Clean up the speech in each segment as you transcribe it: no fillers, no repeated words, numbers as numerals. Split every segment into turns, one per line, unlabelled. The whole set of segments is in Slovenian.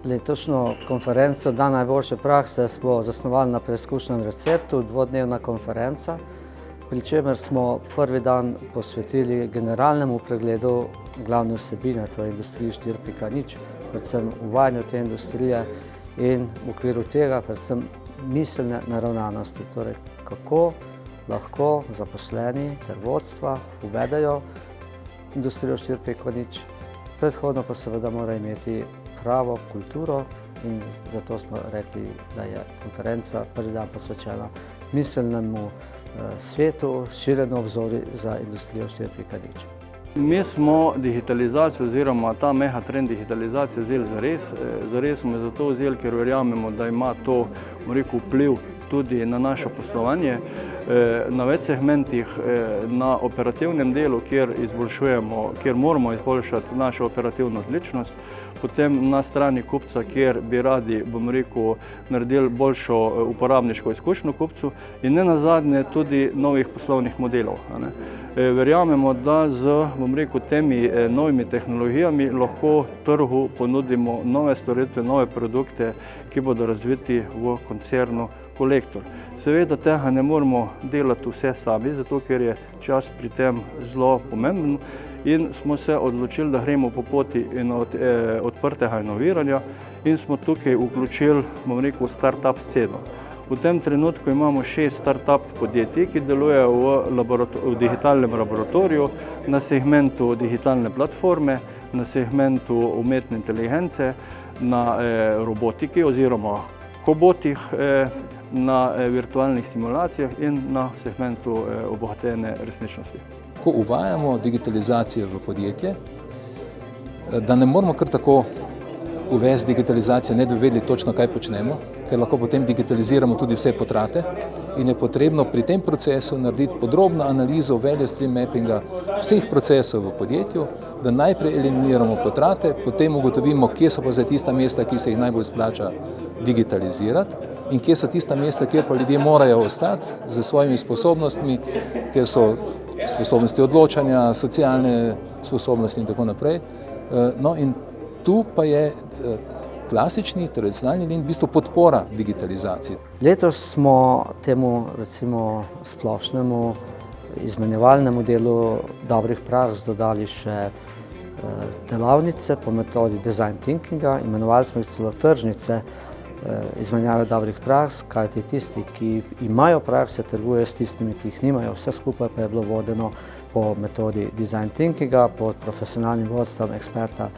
Letošnjo konferenco Dan najboljše prakse smo zasnovali na preizkušenem receptu, dvodnevna konferenca, pri čemer smo prvi dan posvetili generalnemu pregledu glavne vsebine, to je industriji 4.0, predvsem uvajanju te industrije in v okviru tega predvsem miselne naravnanosti, torej kako lahko zaposleni ter vodstva uvedejo industrijo 4.0, predhodno pa seveda mora imeti pravo kulturo in zato smo rekli, da je konferenca prvi dan posvečena miselnemu svetu, širjenju obzorij za industrijo 4.0.
Mi smo digitalizacijo oziroma ta megatrend digitalizacije vzeli zares. Zares smo zato vzeli, ker verjamemo, da ima to vpliv tudi na naše poslovanje na več segmentih, na operativnem delu, kjer moramo izboljšati našo operativno odličnost, potem na strani kupca, kjer bi radi, naredili boljšo uporabniško izkušnjo kupcu in ne nazadnje tudi novih poslovnih modelov. Verjamemo, da z temi novimi tehnologijami lahko trgu ponudimo nove storitve, nove produkte, ki bodo razviti v koncernu Kolektor. Seveda tega ne moramo delati vse sami, zato ker je čas pri tem zelo pomemben in smo se odločili, da gremo po poti odprtega inoviranja in smo tukaj vključili, start-up sceno. V tem trenutku imamo 6 start-up podjetij, ki delujejo v digitalnem laboratoriju, na segmentu digitalne platforme, na segmentu umetne inteligence, na robotiki oziroma kobotih, na virtualnih simulacijah in na segmentu obogatene resničnosti.
Ko uvajamo digitalizacijo v podjetje, da ne moramo kar tako uvesti digitalizacijo, ne da bi vedeli točno, kaj počnemo, ker lahko potem digitaliziramo tudi vse potrate in je potrebno pri tem procesu narediti podrobno analizo value stream mappinga vseh procesov v podjetju, da najprej eliminiramo potrate, potem ugotovimo, kje so pa zdaj tista mesta, ki se jih najbolj splača digitalizirati in kje so tista mesta, kjer pa ljudje morajo ostati z svojimi sposobnostmi, kjer so sposobnosti odločanja, socialne sposobnosti in tako naprej. No in tu pa je klasični, tradicionalni in v bistvu podpora digitalizaciji.
Letos smo temu recimo splošnemu izmenjevalnemu delu dobrih praks dodali še delavnice po metodi design thinkinga, imenovali smo jih celo tržnice izmenjave dobrih praks, kajti tisti, ki imajo prakse, trgujejo s tistimi, ki jih nimajo. Vse skupaj pa je bilo vodeno po metodi design thinkinga, pod profesionalnim vodstvom eksperta,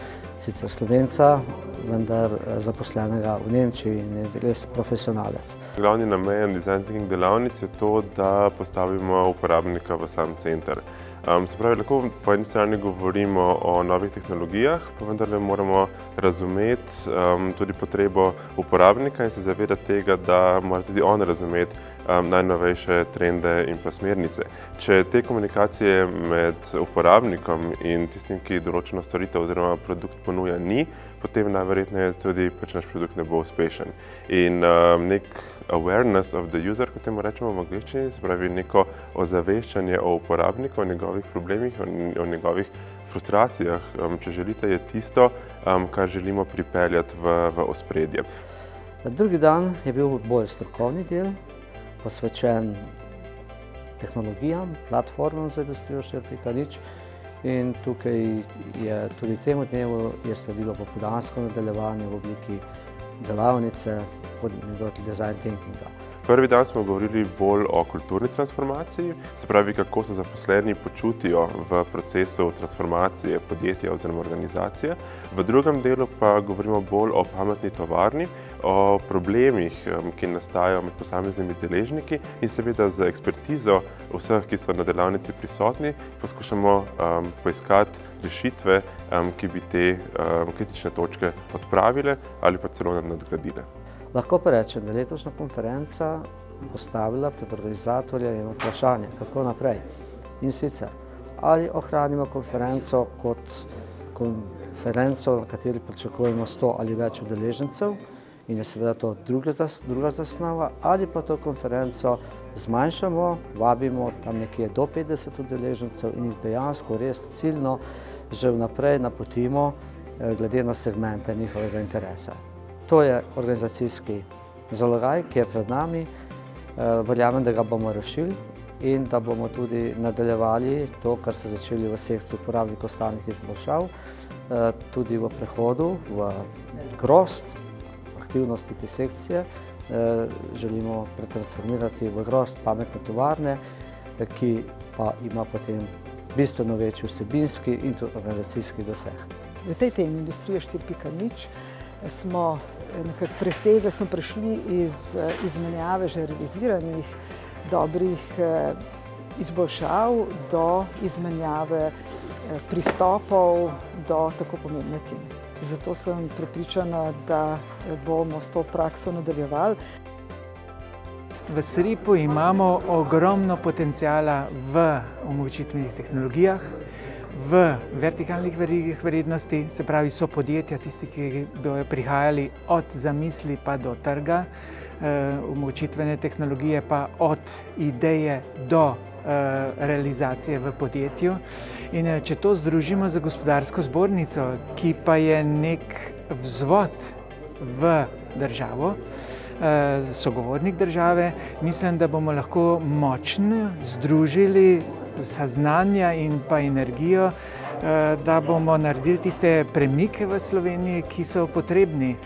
sicer Slovenca, vendar zaposlenega v Nemčiji in je res profesionalec.
Glavni namen design thinking delavnic je to, da postavimo uporabnika v sam center. Se pravi, lahko po eni strani govorimo o novih tehnologijah, pa vendar moramo razumeti tudi potrebo uporabnika in se zavedati tega, da mora tudi on razumeti najnovejše trende in pa smernice. Če te komunikacije med uporabnikom in tistim, ki določeno storitev oziroma produkt ponuja, ni, potem najverjetneje tudi naš produkt ne bo uspešen. In nek awareness of the user, kot temu rečemo v angleščini, se pravi neko ozaveščanje o uporabniku, o njegovih problemih, o njegovih frustracijah, če želite, je tisto, kar želimo pripeljati v ospredje.
Drugi dan je bil bolj strokovni del, posvečen tehnologijam, platformam za industrijo 4.0 in tukaj je tudi temu dnevu sledilo popoldansko nadaljevanje v obliki delavnice pod metodi design thinkinga.
Prvi dan smo govorili bolj o kulturni transformaciji, se pravi, kako se zaposleni počutijo v procesu transformacije podjetja oziroma organizacije. V drugem delu pa govorimo bolj o pametni tovarni, o problemih, ki nastajajo med posameznimi deležniki in seveda z ekspertizo vseh, ki so na delavnici prisotni, poskušamo poiskati rešitve, ki bi te kritične točke odpravile ali pa celo nadgradile.
Lahko pa rečem, da je letošnja konferenca postavila pred organizatorja eno vprašanje, kako naprej. In sicer, ali ohranimo konferenco kot konferenco, na kateri pričakujemo 100 ali več udeležencev in je seveda to druga zasnova, ali pa to konferenco zmanjšamo, vabimo tam nekje do 50 udeležencev in jih dejansko res ciljno že vnaprej napotimo glede na segmente njihovega interesa. To je organizacijski zalogaj, ki je pred nami. Verjamem, da ga bomo rešili in da bomo tudi nadaljevali to, kar se začeli v sekciji uporabnikov stalnih izboljšav, tudi v prehodu v grozd aktivnosti te sekcije. Želimo pretransformirati v grozd pametne tovarne, ki pa ima potem bistveno večji vsebinski in tudi organizacijski doseg.
V tej temi Industrija 4.0 smo nekako presegli, smo prišli iz izmenjave že realiziranih dobrih izboljšav do izmenjave pristopov do tako pomembne teme. Zato sem prepričana, da bomo s to prakso nadaljevali.
V SRIP-u imamo ogromno potencijala v omogočitvenih tehnologijah, v vertikalnih verigah vrednosti, se pravi so podjetja, tisti, ki bodo prihajali od zamisli pa do trga, omogočitvene tehnologije pa od ideje do realizacije v podjetju. In če to združimo z gospodarsko zbornico, ki pa je nek vzvod v državo, sogovornik države, mislim, da bomo lahko močno združili saznanja in pa energijo, da bomo naredili tiste premike v Sloveniji, ki so potrebni.